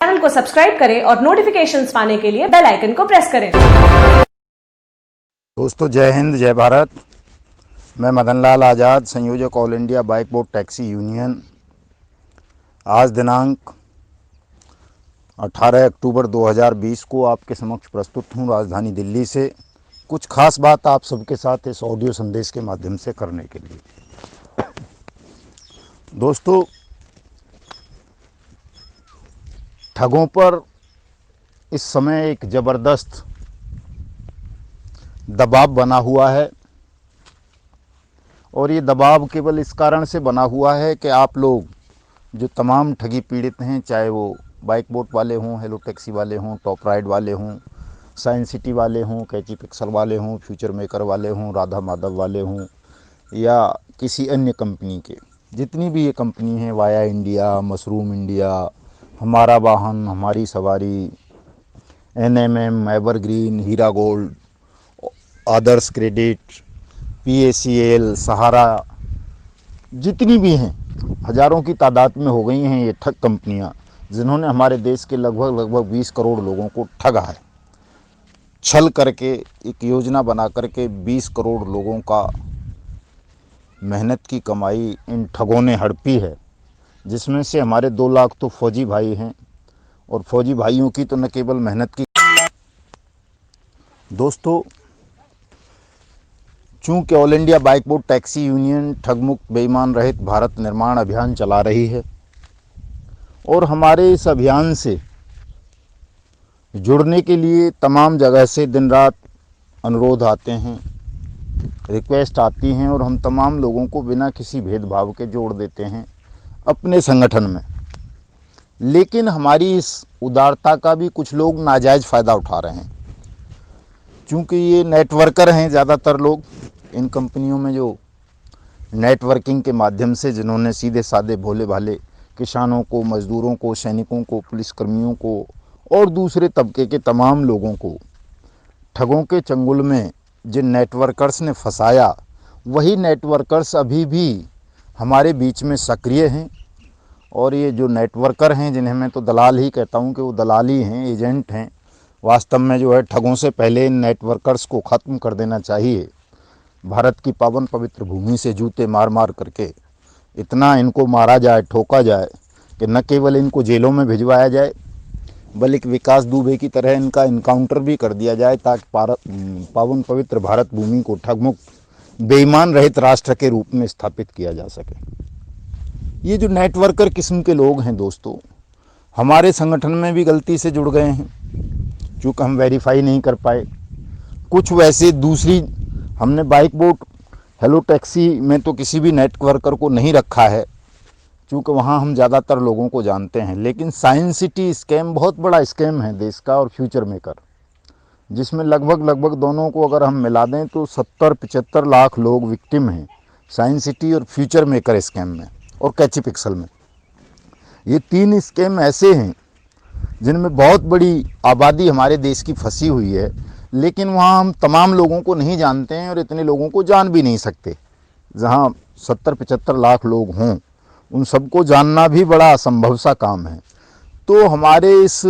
Channel को subscribe करें और नोटिफिकेशंस पाने के लिए बेल आइकन को प्रेस करें। दोस्तों जय हिंद जय भारत। मैं मदन लाल आज़ाद, संयोजक all India bike boat taxi union. आज दिनांक 18 अक्टूबर 2020 को आपके समक्ष प्रस्तुत हूँ राजधानी दिल्ली से कुछ खास बात आप सबके साथ इस ऑडियो संदेश के माध्यम से करने के लिए। दोस्तों, ठगों पर इस समय एक ज़बरदस्त दबाव बना हुआ है और ये दबाव केवल इस कारण से बना हुआ है कि आप लोग जो तमाम ठगी पीड़ित हैं, चाहे वो बाइक बोट वाले हों, हेलो टैक्सी वाले हों, टॉप राइड वाले हों, साइंस सिटी वाले हों, कैची पिक्सल वाले हों, फ्यूचर मेकर वाले हों, राधा माधव वाले हों या किसी अन्य कंपनी के, जितनी भी ये कंपनी हैं, वाया इंडिया, मशरूम इंडिया, हमारा वाहन, हमारी सवारी, NMM, एवरग्रीन, हीरा गोल्ड, आदर्श क्रेडिट, PACL, सहारा, जितनी भी हैं, हज़ारों की तादाद में हो गई हैं ये ठग कंपनियां, जिन्होंने हमारे देश के लगभग 20 करोड़ लोगों को ठगा है। छल करके एक योजना बना करके 20 करोड़ लोगों का मेहनत की कमाई इन ठगों ने हड़पी है, जिसमें से हमारे 2 लाख तो फौजी भाई हैं और फौजी भाइयों की तो न केवल मेहनत की। दोस्तों, चूँकि all India bike boat taxi union ठगमुक्त बेईमान रहित भारत निर्माण अभियान चला रही है और हमारे इस अभियान से जुड़ने के लिए तमाम जगह से दिन रात अनुरोध आते हैं, रिक्वेस्ट आती हैं और हम तमाम लोगों को बिना किसी भेदभाव के जोड़ देते हैं अपने संगठन में। लेकिन हमारी इस उदारता का भी कुछ लोग नाजायज़ फ़ायदा उठा रहे हैं। चूँकि ये नेटवर्कर हैं ज़्यादातर लोग, इन कंपनियों में जो नेटवर्किंग के माध्यम से जिन्होंने सीधे साधे भोले भाले किसानों को, मज़दूरों को, सैनिकों को, पुलिसकर्मियों को और दूसरे तबके के तमाम लोगों को ठगों के चंगुल में जिन नेटवर्कर्स ने फंसाया, वही नेटवर्कर्स अभी भी हमारे बीच में सक्रिय हैं। और ये जो नेटवर्कर हैं, जिन्हें मैं तो दलाल ही कहता हूँ कि वो दलाल ही हैं, एजेंट हैं, वास्तव में जो है ठगों से पहले इन नेटवर्कर्स को ख़त्म कर देना चाहिए। भारत की पावन पवित्र भूमि से जूते मार मार करके इतना इनको मारा जाए, ठोका जाए कि न केवल इनको जेलों में भिजवाया जाए, बल्कि विकास दुबे की तरह इनका इनकाउंटर भी कर दिया जाए, ताकि पावन पवित्र भारत भूमि को ठगमुक्त बेईमान रहित राष्ट्र के रूप में स्थापित किया जा सके। ये जो नेटवर्कर किस्म के लोग हैं दोस्तों, हमारे संगठन में भी गलती से जुड़ गए हैं, चूँकि हम वेरीफाई नहीं कर पाए। कुछ वैसे दूसरी, हमने बाइक बोट हेलो टैक्सी में तो किसी भी नेटवर्कर को नहीं रखा है, चूँकि वहाँ हम ज़्यादातर लोगों को जानते हैं। लेकिन साइंस सिटी स्कैम बहुत बड़ा स्कैम है देश का, और फ्यूचर मेकर, जिसमें लगभग दोनों को अगर हम मिला दें तो 70-75 लाख लोग विक्टिम हैं साइंस सिटी और फ्यूचर मेकर स्कैम में और कैची पिक्सल में। ये 3 स्कैम ऐसे हैं जिनमें बहुत बड़ी आबादी हमारे देश की फंसी हुई है, लेकिन वहाँ हम तमाम लोगों को नहीं जानते हैं और इतने लोगों को जान भी नहीं सकते। जहाँ 70-75 लाख लोग हों, उन सबको जानना भी बड़ा असंभव सा काम है। तो हमारे इस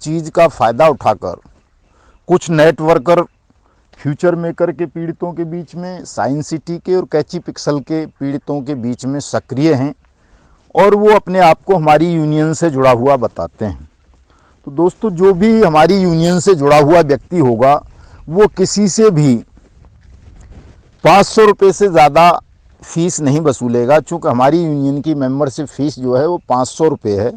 चीज़ का फ़ायदा उठाकर कुछ नेटवर्कर फ्यूचर मेकर के पीड़ितों के बीच में, साइंस सिटी के और कैची पिक्सल के पीड़ितों के बीच में सक्रिय हैं और वो अपने आप को हमारी यूनियन से जुड़ा हुआ बताते हैं। तो दोस्तों, जो भी हमारी यूनियन से जुड़ा हुआ व्यक्ति होगा, वो किसी से भी 500 रुपये से ज़्यादा फ़ीस नहीं वसूलेगा। चूँकि हमारी यूनियन की मेंबरशिप फ़ीस जो है वो 500 रुपये है।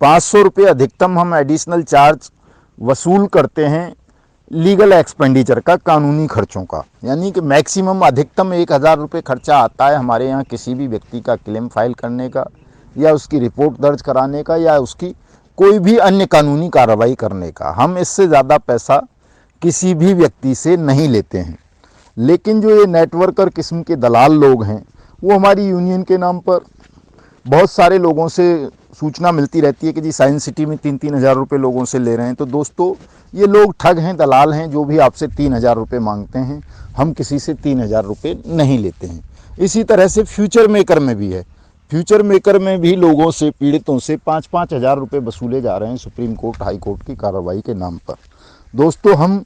500 रुपये अधिकतम हम एडिशनल चार्ज वसूल करते हैं लीगल एक्सपेंडिचर का, कानूनी खर्चों का, यानी कि मैक्सिमम अधिकतम 1000 रुपये खर्चा आता है हमारे यहाँ किसी भी व्यक्ति का क्लेम फाइल करने का, या उसकी रिपोर्ट दर्ज कराने का, या उसकी कोई भी अन्य कानूनी कार्रवाई करने का। हम इससे ज़्यादा पैसा किसी भी व्यक्ति से नहीं लेते हैं। लेकिन जो ये नेटवर्कर किस्म के दलाल लोग हैं, वो हमारी यूनियन के नाम पर बहुत सारे लोगों से सूचना मिलती रहती है कि जी साइंस सिटी में 3-3 हज़ार रुपये लोगों से ले रहे हैं। तो दोस्तों, ये लोग ठग हैं, दलाल हैं, जो भी आपसे 3,000 रुपये मांगते हैं, हम किसी से 3,000 रुपये नहीं लेते हैं। इसी तरह से फ्यूचर मेकर में भी है। फ्यूचर मेकर में भी लोगों से, पीड़ितों से 5-5 हज़ार रुपये वसूले जा रहे हैं सुप्रीम कोर्ट, हाई कोर्ट की कार्रवाई के नाम पर। दोस्तों, हम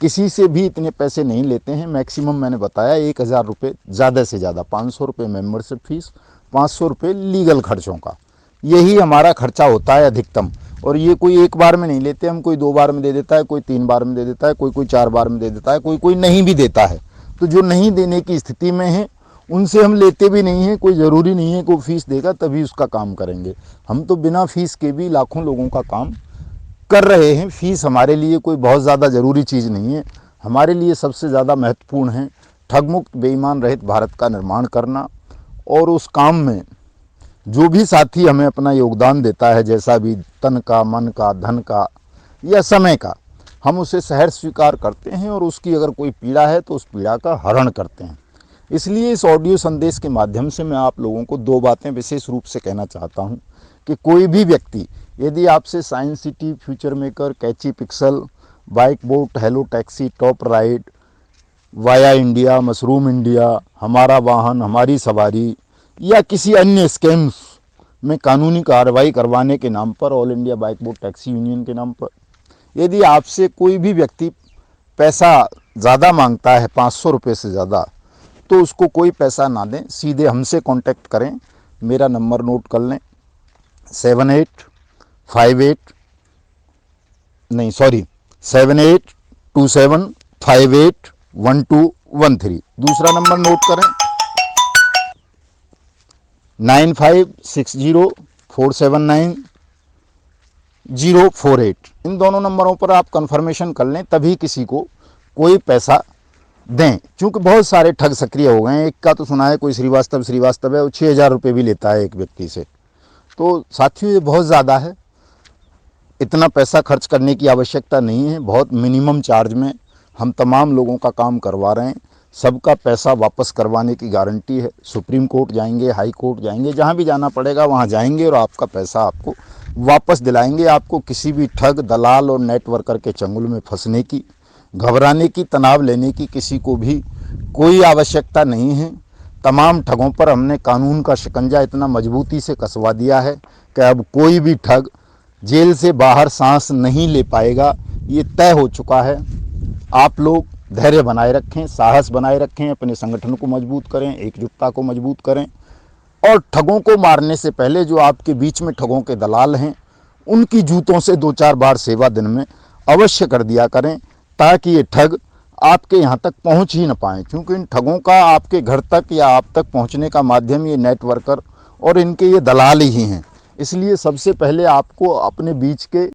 किसी से भी इतने पैसे नहीं लेते हैं। मैक्सिमम मैंने बताया 1,000 रुपये, ज़्यादा से ज़्यादा 500 रुपये मेम्बरशिप फीस, 500 रुपये लीगल खर्चों का, यही हमारा खर्चा होता है अधिकतम। और ये कोई एक बार में नहीं लेते हम, कोई 2 बार में दे देता है, कोई 3 बार में दे देता है, कोई 4 बार में दे देता है, कोई नहीं भी देता है। तो जो नहीं देने की स्थिति में है उनसे हम लेते भी नहीं हैं। कोई ज़रूरी नहीं है कोई फीस देगा तभी उसका काम करेंगे। हम तो बिना फीस के भी लाखों लोगों का काम कर रहे हैं। फीस हमारे लिए कोई बहुत ज़्यादा ज़रूरी चीज़ नहीं है। हमारे लिए सबसे ज़्यादा महत्वपूर्ण है ठगमुक्त बेईमान रहित भारत का निर्माण करना। और उस काम में जो भी साथी हमें अपना योगदान देता है, जैसा भी तन का, मन का, धन का या समय का, हम उसे सहर्ष स्वीकार करते हैं और उसकी अगर कोई पीड़ा है तो उस पीड़ा का हरण करते हैं। इसलिए इस ऑडियो संदेश के माध्यम से मैं आप लोगों को 2 बातें विशेष रूप से कहना चाहता हूं कि कोई भी व्यक्ति यदि आपसे science city, future maker, catchy pixel, bike boat, hello taxi, top ride, via India, mushroom India, हमारा वाहन, हमारी सवारी या किसी अन्य स्कैम्स में कानूनी कार्रवाई करवाने के नाम पर, all India bike boat taxi union के नाम पर, यदि आपसे कोई भी व्यक्ति पैसा ज़्यादा मांगता है, 500 रुपये से ज़्यादा, तो उसको कोई पैसा ना दें, सीधे हमसे कांटेक्ट करें। मेरा नंबर नोट कर लें, 7827581213। दूसरा नंबर नोट करें, 9560479048। इन दोनों नंबरों पर आप कंफर्मेशन कर लें, तभी किसी को कोई पैसा दें। चूँकि बहुत सारे ठग सक्रिय हो गए हैं। एक का तो सुना है, कोई श्रीवास्तव है, वो 6,000 रुपये भी लेता है एक व्यक्ति से। तो साथियों, ये बहुत ज़्यादा है। इतना पैसा खर्च करने की आवश्यकता नहीं है। बहुत मिनिमम चार्ज में हम तमाम लोगों का काम करवा रहे हैं। सबका पैसा वापस करवाने की गारंटी है। सुप्रीम कोर्ट जाएंगे, हाई कोर्ट जाएंगे, जहाँ भी जाना पड़ेगा वहाँ जाएंगे और आपका पैसा आपको वापस दिलाएंगे। आपको किसी भी ठग, दलाल और नेटवर्कर के चंगुल में फंसने की, घबराने की, तनाव लेने की किसी को भी कोई आवश्यकता नहीं है। तमाम ठगों पर हमने कानून का शिकंजा इतना मजबूती से कसवा दिया है कि अब कोई भी ठग जेल से बाहर सांस नहीं ले पाएगा। ये तय हो चुका है। आप लोग धैर्य बनाए रखें, साहस बनाए रखें, अपने संगठन को मजबूत करें, एकजुटता को मजबूत करें और ठगों को मारने से पहले जो आपके बीच में ठगों के दलाल हैं उनकी जूतों से 2-4 बार सेवा दिन में अवश्य कर दिया करें, ताकि ये ठग आपके यहाँ तक पहुँच ही न पाएँ। क्योंकि इन ठगों का आपके घर तक या आप तक पहुँचने का माध्यम ये नेटवर्कर और इनके ये दलाल ही हैं। इसलिए सबसे पहले आपको अपने बीच के